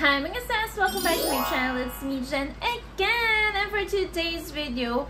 Hi mga sis! Welcome back to my channel. It's me, Jen, again! And for today's video,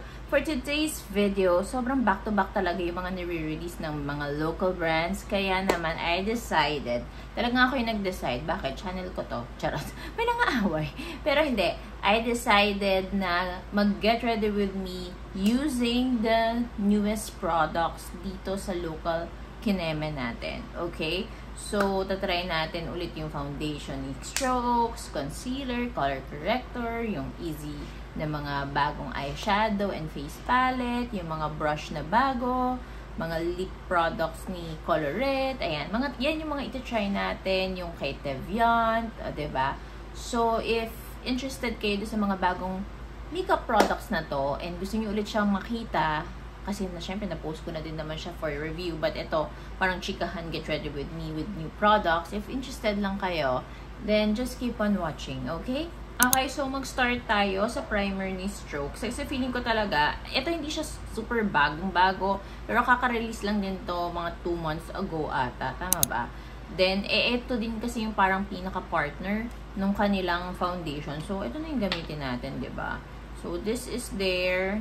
sobrang back-to-back talaga yung mga nire-release ng mga local brands. Kaya naman, I decided, talaga ako yung nag-decide, bakit channel ko to? Charot, may nangaaway. Pero hindi, I decided na mag-get ready with me using the newest products dito sa local kineme natin. Okay? So, tatry natin ulit yung foundation ni Strokes, concealer, color corrector, yung easy na mga bagong eyeshadow and face palette, yung mga brush na bago, mga lip products ni Colorette, ayan, yan yung mga iti-try natin, yung kay Tevian, diba? So, if interested kayo sa mga bagong makeup products na to, and gusto niyo ulit siyang makita, kasi syempre na-post ko na din naman siya for review, but ito, parang chikahan, get ready with me with new products. If interested lang kayo, then just keep on watching, okay? Okay, so mag-start tayo sa primer ni Strokes. Kasi feeling ko talaga, ito hindi siya super bagong-bago, pero kaka-release lang din to mga 2 months ago ata, tama ba? Then, ito din kasi yung parang pinaka-partner nung kanilang foundation. So, ito na yung gamitin natin, diba? So, this is their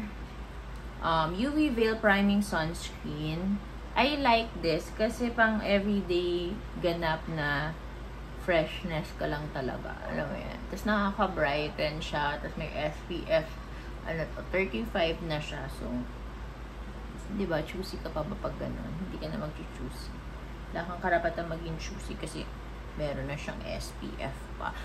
UV Veil Priming Sunscreen. I like this kasi pang everyday ganap na freshness ka lang talaga. Alam mo yan. Tapos nakaka-brighten siya. Tapos may SPF 35 na siya. So, diba, choosy ka pa ba pag ganun? Hindi ka na mag-choosy. Wala kang karapatan maging choosy kasi meron na siyang SPF pa.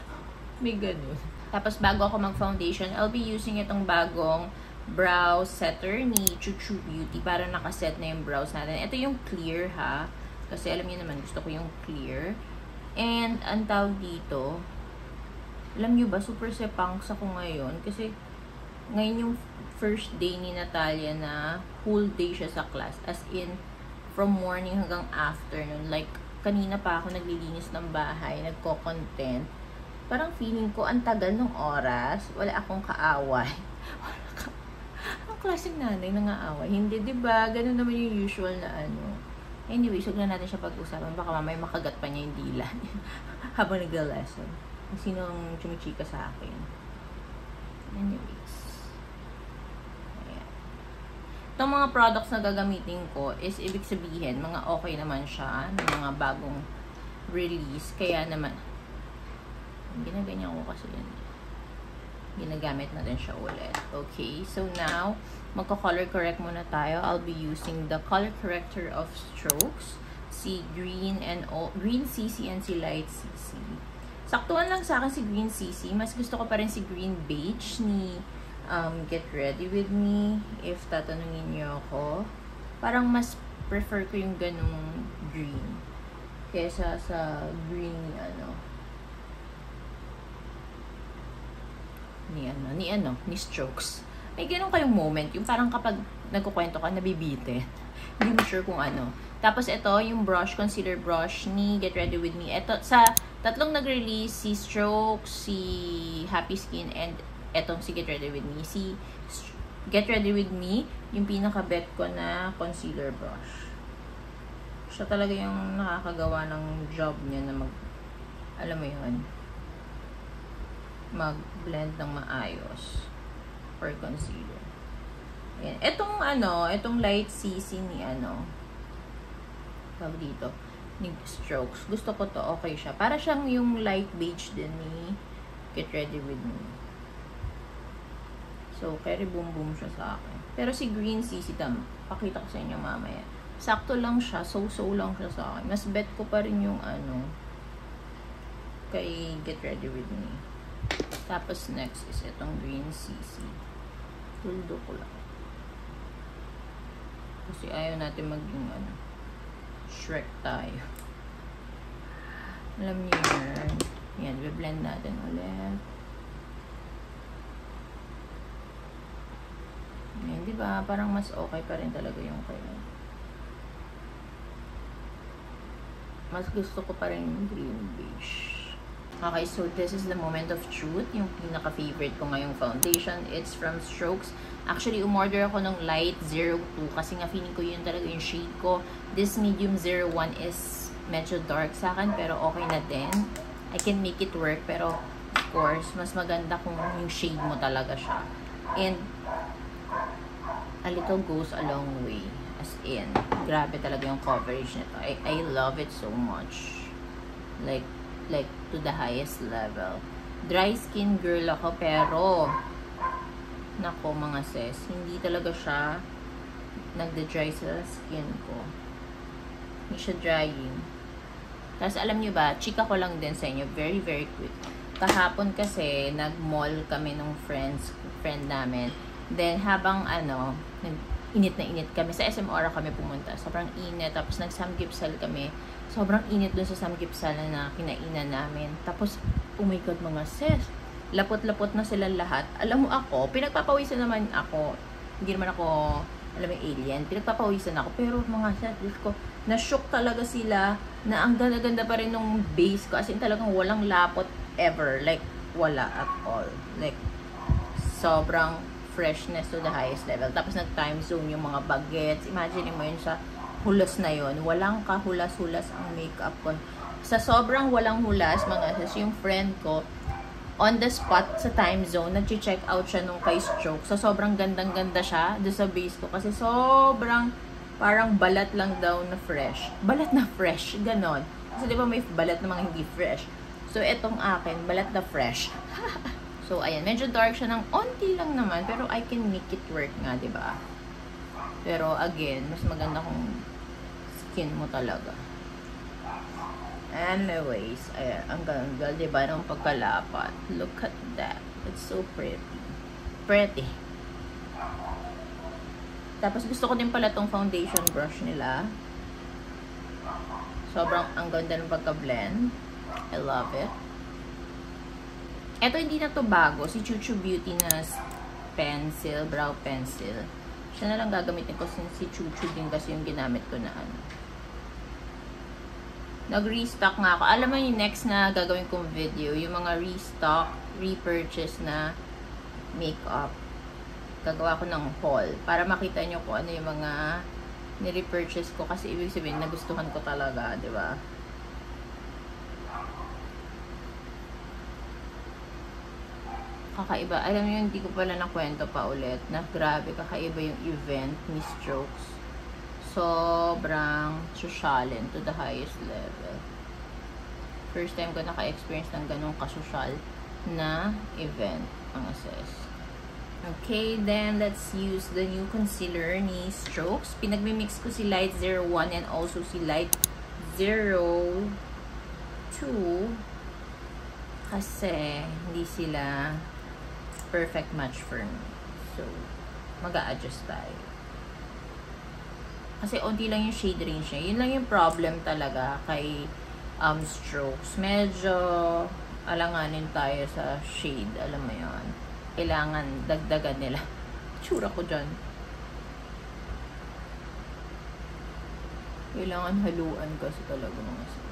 May ganun. Tapos bago ako mag-foundation, I'll be using itong bagong brow setter ni Chuchu Beauty para nakaset na yung brows natin. Ito yung clear ha. Kasi alam niyo naman, gusto ko yung clear. And ang tawag dito, alam niyo ba, super sepangs ako ngayon. Kasi ngayon yung first day ni Natalia na whole day siya sa class. As in, from morning hanggang afternoon. Like, kanina pa ako naglilinis ng bahay, nagko-content. Parang feeling ko, ang tagal ng oras, wala akong kaaway. Ang klaseng nanay nangaaway. Hindi, diba? Ganun naman yung usual na ano. Anyway, huwag na natin siya pag-usapan. Baka mamaya makagat pa niya yung dila habang nag-lesson. Kung sinong chumichika sa akin. Anyways. Ayan. Itong mga products na gagamitin ko is ibig sabihin, mga okay naman siya. Mga bagong release. Kaya naman, ginaganyan ko kasi yun. Ginagamit natin siya ulit. Okay, so now, magka-color correct muna tayo. I'll be using the color corrector of Strokes, si Green CC and si Light CC. Saktuan lang sa akin si Green CC. Mas gusto ko pa rin si Green Beige ni Get Ready With Me. If tatanungin niyo ako, parang mas prefer ko yung ganung green kesa sa green ni Strokes. May ganun kayong moment, yung parang kapag nagkukwento ka, nabibite. Hindi mo sure kung ano. Tapos ito, yung brush, concealer brush ni Get Ready With Me. Ito, sa tatlong nag-release, si Strokes, si Happy Skin, and etong si Get Ready With Me. Si Get Ready With Me, yung pinaka-bet ko na concealer brush. Siya talaga yung nakakagawa ng job niya na alam mo yun, mag-blend ng maayos for concealer. Ayan. Itong Light CC ni tawag dito, ni Strokes. Gusto ko to, okay siya. Para siyang yung light beige din ni Get Ready With Me. So, carry boom boom siya sa akin. Pero si Green CC, pakita ko sa inyo mamaya. Sakto lang siya, so-so lang siya sa akin. Mas bet ko pa rin yung kay Get Ready With Me. Tapos next is itong Green CC. Tuldo ko lang. Kasi ayaw natin maging Shrek tayo. Alam niyo yan. Yan, i-blend natin ulit. Yan, diba? Parang mas okay pa rin talaga yung kaya. Mas gusto ko pa rin yung green beige. Okay, so this is the moment of truth. Yung pinaka-favorite ko ngayong foundation. It's from Strokes. Actually, umorder ako ng Light 02 kasi nga feeling ko yun talaga yung shade ko. This medium 01 is medyo dark sa akin pero okay na din. I can make it work, pero of course, mas maganda kung yung shade mo talaga siya. And a little goes a long way. As in, grabe talaga yung coverage nito. I love it so much. Like to the highest level. Dry skin girl ako, pero nako mga sis, hindi talaga siya nagda-dry sa skin ko. Hindi siya drying. Tapos alam nyo ba, chika ko lang din sa inyo, very very quick. Kahapon kasi, nag-mall kami nung friend namin. Then, habang init na init kami. Sa SM Aura kami pumunta. Sobrang init. Tapos, nag-samgipsal kami. Sobrang init dun sa samgipsal na kinainan namin. Tapos, oh my God, mga sis. Lapot-lapot na sila lahat. Alam mo ako, pinagpapawisan naman ako. Hindi naman ako, alam mo, alien. Pinagpapawisan ako. Pero, mga sis ko, na-shock talaga sila na ang ganda-ganda pa rin nung base ko. As in, talagang walang lapot ever. Like, wala at all. Like, sobrang freshness to the highest level. Tapos nag-time zone yung mga bagets. Imagine mo yun sa hulas na yun. Walang kahulas-hulas ang makeup ko. Sa sobrang walang hulas, mga sis, yung friend ko, on the spot sa time zone, nag-check out siya nung kay Stroke. So, sobrang gandang-ganda siya doon sa base ko. Kasi sobrang parang balat lang daw na fresh. Balat na fresh. Ganon. Kasi di ba may balat na mga hindi fresh. So, etong akin, balat na fresh. So, ayan. Medyo dark siya ng onti lang naman. Pero I can make it work nga, di ba? Pero, again, mas maganda kung skin mo talaga. Anyways, ayan. Ang ganda, di ba? Ng pagkalapat. Look at that. It's so pretty. Pretty. Tapos, gusto ko din pala tong foundation brush nila. Sobrang ang ganda ng pagka-blend. I love it. Ito, hindi na to bago. Si Chuchu Beauty na pencil, brow pencil. Siya na lang gagamitin ko since si Chuchu din kasi yung ginamit ko na Nag-restock nga ako. Alam mo yung next na gagawin kong video, yung mga restock, repurchase na makeup. Gagawa ko ng haul para makita nyo kung ano yung mga nirepurchase ko kasi ibig sabihin nagustuhan ko talaga, di ba? Kakaiba. Alam mo yun, hindi ko pala nakwento pa ulit na grabe, kakaiba yung event ni Strokes. Sobrang sosyalin to the highest level. First time ko naka-experience ng ganong kasosyal na event, mga sis. Okay, then let's use the new concealer ni Strokes. Pinagmimix ko si Light 01 and also si Light 02 kasi hindi sila perfect match for me. So, mag-a-adjust tayo. Kasi onti lang yung shade range niya. Yun lang yung problem talaga kay Strokes. Medyo alanganin tayo sa shade. Alam mo yun. Kailangan dagdagan nila. Tsura ko dyan. Kailangan haluan kasi talaga mga sis.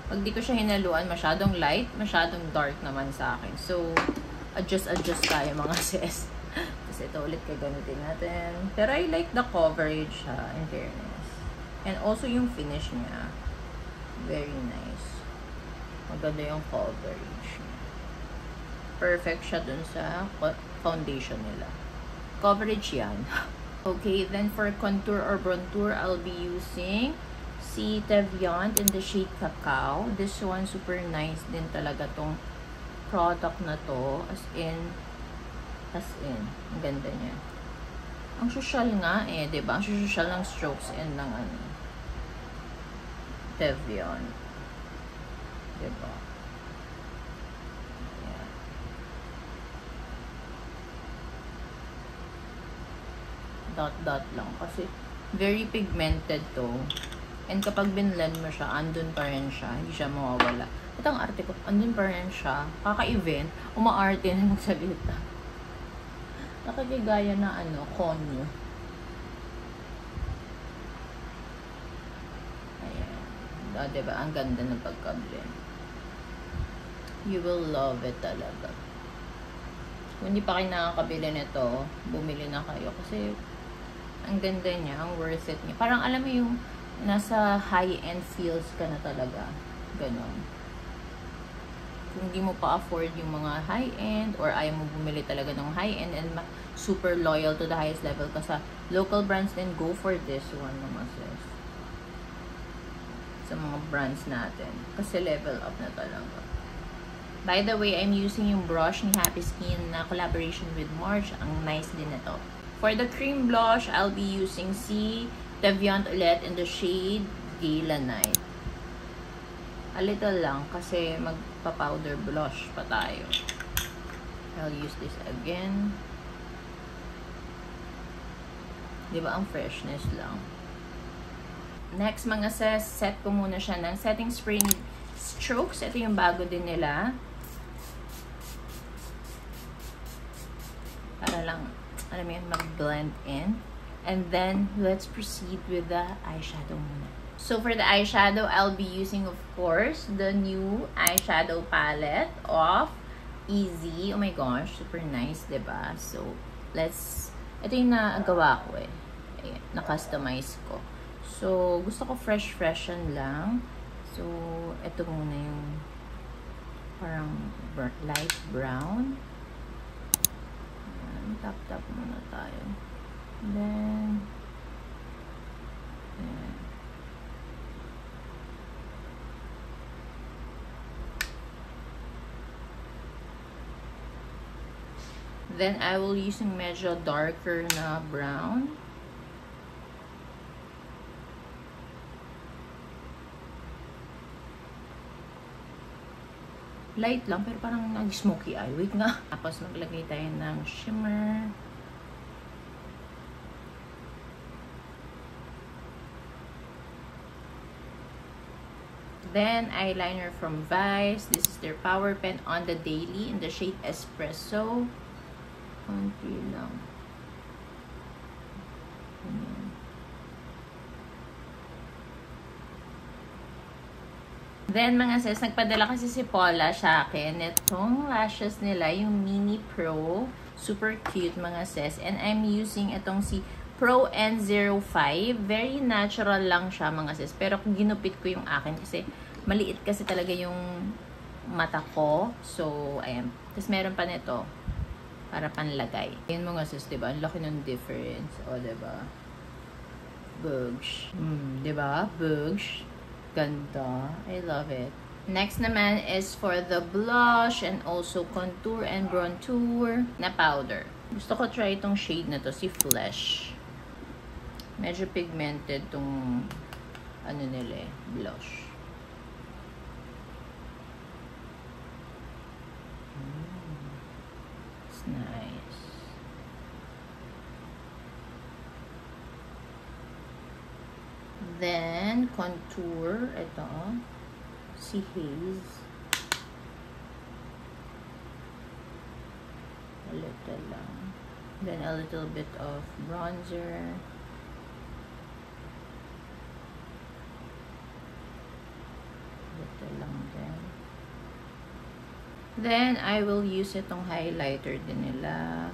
Pag di ko siya hinaluan, masyadong light, masyadong dark naman sa akin. So, adjust tayo mga sis. Kasi ito ulit gagamitin natin. Pero I like the coverage in fairness. And also yung finish niya. Very nice. Maganda yung coverage niya. Perfect siya dun sa foundation nila. Coverage yan. Okay, then for contour or bronzer, I'll be using si Teviant in the shade Cacao. This one, super nice din talaga tong product na to. As in, ang ganda niya. Ang social nga diba? Ang social ng Strokes and ng Teviant. Diba? Yeah. Dot lang. Kasi, very pigmented to. And kapag binlend mo siya, andun pa rin siya. Hindi siya mawawala. At ang arte ko, andun pa rin siya. Kaka-event, umaarte na magsalita. Nakagigaya na konyo. Ayan. Diba? Ang ganda ng pagka-blend. You will love it talaga. Kung hindi pa kayo nakakabili nito, bumili na kayo. Kasi, ang ganda niya, ang worth it niya. Parang alam mo yung nasa high-end feels ka na talaga. Ganon. kung di mo pa afford yung mga high-end or ayaw mo bumili talaga ng high-end and super loyal to the highest level ka sa local brands, then go for this one naman sis. Sa mga brands natin. Kasi level up na talaga. By the way, I'm using yung brush ni Happy Skin na collaboration with March. Ang nice din na to. For the cream blush, I'll be using si Deviant ulit in the shade Gala Night. A little lang kasi magpa-powder blush pa tayo. I'll use this again. Diba ang freshness lang. Next mga sis, set ko muna siya ng setting spray ni Strokes. Ito yung bago din nila. Para lang, alam mo yun, mag-blend in. And then, let's proceed with the eyeshadow muna. So, for the eyeshadow, I'll be using, of course, the new eyeshadow palette of Easy. Oh my gosh, super nice, diba? So, ito yung nagawa ko eh. Ayan, na-customize ko. So, gusto ko fresh-freshen lang. So, ito muna yung parang light brown. Ayan, tap-tap muna tayo. Then, ayan. Then, I will use yung medyo darker na brown. Light lang, pero parang nag-smoky eye. Wait nga. Tapos, maglagay tayo ng shimmer. Then, eyeliner from Vice. This is their Power Pen on the Daily in the shade Espresso. Konti lang. Ayan. Then, mga sis, nagpadala kasi si Paula sa akin. Itong lashes nila, yung Mini Pro. Super cute, mga sis. And I'm using itong si Pro N05. Very natural lang siya, mga sis. Pero kung ginupit ko yung akin, kasi maliit kasi talaga yung mata ko. So, ayan. Tapos, meron pa nito para panlagay. Ayan, mga sis, diba? Ang laki ng difference. O, diba? Bugs. Diba? Bugs. Ganda. I love it. Next naman is for the blush and also contour and bronzer na powder. Gusto ko try itong shade na to, si Flesh. Medyo pigmented tong ano nila eh, blush. It's nice. Then, contour. Ito. Si Haze. A little lang. Then, a little bit of bronzer. Little lang din. Then, I will use itong highlighter din nila.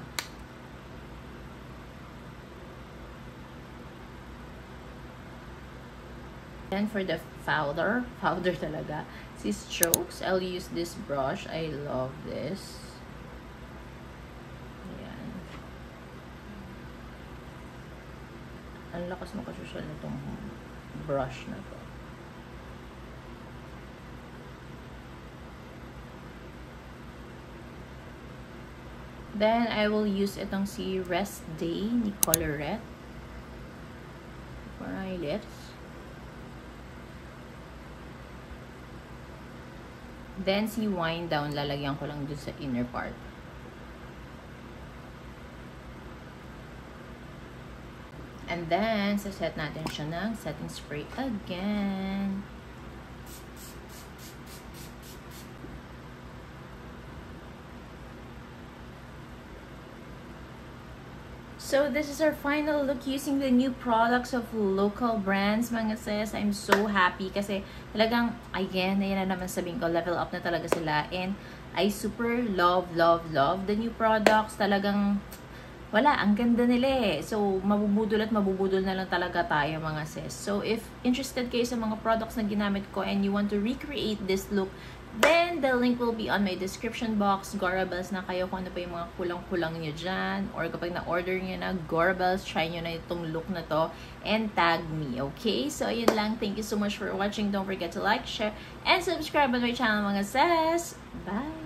Then, for the powder talaga, si Strokes, I'll use this brush. I love this. Ayan. Ang lakas makasosyal nitong brush na to. Then, I will use itong si Rest Day ni Colorette for my lips. Then, si Wind Down, lalagyan ko lang dun sa inner part. And then, saset natin siya ng setting spray again. So, this is our final look using the new products of local brands, mga sis. I'm so happy kasi talagang, again, ayan na naman sabihin ko, level up na talaga sila. And I super love the new products. Talagang, wala, ang ganda nila eh. So, mabubudol at mabubudol na lang talaga tayo, mga sis. So, if interested kayo sa mga products na ginamit ko and you want to recreate this look Then, the link will be on my description box. Gorabels na kayo kung ano pa yung mga kulang-kulang nyo dyan. Or kapag na-order nyo na Gorabels, try nyo na itong look na to. And tag me, okay? So, ayun lang. Thank you so much for watching. Don't forget to like, share, and subscribe on my channel, mga sis. Bye!